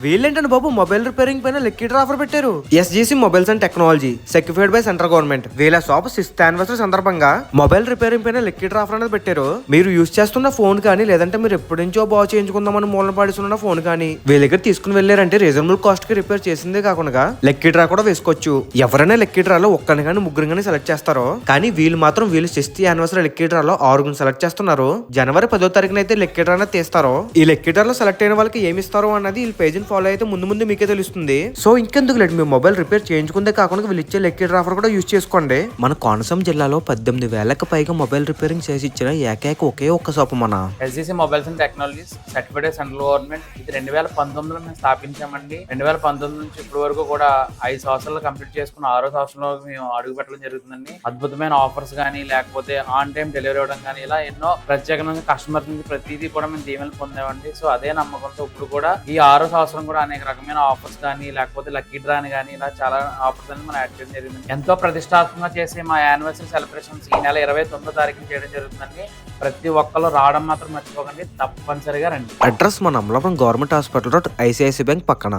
వీళ్ళేంటంటే బాబు mobile repairing పైన లెక్కిటర్ ఆఫర్ పెట్టారు. SGC mobiles and technology certified by central government. వీళ్ళ షాప్ 6th యానివర్సరీ సందర్భంగా మొబైల్ రిపేరింగ్ పైన లెక్కిటర్ ఆఫర్ అనేది పెట్టారు. మీరు యూజ్ చేస్తున్న ఫోన్ కానీ లేదంటే మీరు ఎప్పటి నుంచో బాగు చేయించుకుందామని మూలన పాడిస్తున్న ఫోన్ కానీ వీళ్ళ దగ్గర తీసుకుని వెళ్ళారంటే రీజనబుల్ కాస్ట్ కి రిపేర్ చేసిందే కాకుండా లెక్కిటర్ కూడా వేసుకోవచ్చు. ఎవరైనా లెక్కిటర్ లో ఒక్కరిని కానీ ముగ్గురు కానీ సెలెక్ట్ చేస్తారో కానీ వీళ్ళు మాత్రం వీళ్ళు 6th యానివర్సరీ లెక్కిటర్ లో 6 సెలెక్ట్ చేస్తున్నారు. జనవరి 10వ తారీఖున అయితే లెక్కిటర్ అనేది తీస్తారో ఈ లెక్కిటర్ లో సెలెక్ట్ అయిన వాళ్ళకి ఏమి ఇస్తారో అన్నది వీళ్ళ పేజీని ఫాలో అయితే ముందు మీకే తెలుస్తుంది. సో ఇంకెందుకు లేదు, మీ మొబైల్ రిపేర్ చేయించుకుందే కాకుండా వీళ్ళు ఇచ్చే లెక్కిటర్ ఆఫర్ కూడా యూజ్ చేసుకోండి. మన కోనసీమ జిల్లాలో 18,000కి పైగా మొబైల్ రిపేరింగ్ చేసి ఇచ్చిన ఏకైక ఒకే ఒక్క షాప్ మన SGC mobiles and technologies certified central government. ఇది 2019లో మేము స్థాపించామండి. 2019 నుంచి ఇప్పటి వరకు కూడా 5 సంవత్సరాలు కంప్లీట్ చేసుకున్న 6వ సంవత్సరంలో మేము అడుగు పెట్టడం జరుగుతుందండి. అద్భుతమైన ఆఫర్స్ కానీ లేకపోతే ఆన్ టైం డెలివరీ ఇవ్వడం కానీ ఇలా ఎన్నో ప్రత్యేకంగా కస్టమర్స్ నుంచి ప్రతిదీ కూడా మేము దీవెనలు పొందామండి. సో అదే నమ్మకంతో ఇప్పుడు కూడా ఈ 6వ సంవత్సరం కూడా అనేక రకమైన ఆఫర్స్ కానీ లేకపోతే లక్కీ డ్రా అని కానీ ఇలా చాలా ఆఫర్స్ అని మనం యాడ్ చేయడం జరిగింది. ఎంతో ప్రతిష్టాత్మకంగా చేసే మా యానివర్సరీ సెలబ్రేషన్స్ ఈ నెల 29వ తారీఖున చేయడం జరుగుతుందండి. ప్రతి ఒక్కరు రావడం మాత్రం మర్చిపోకండి, తప్పనిసరిగా రండి. అడ్రస్ మన Amalapuram government hospital road, ICICI bank పక్కన.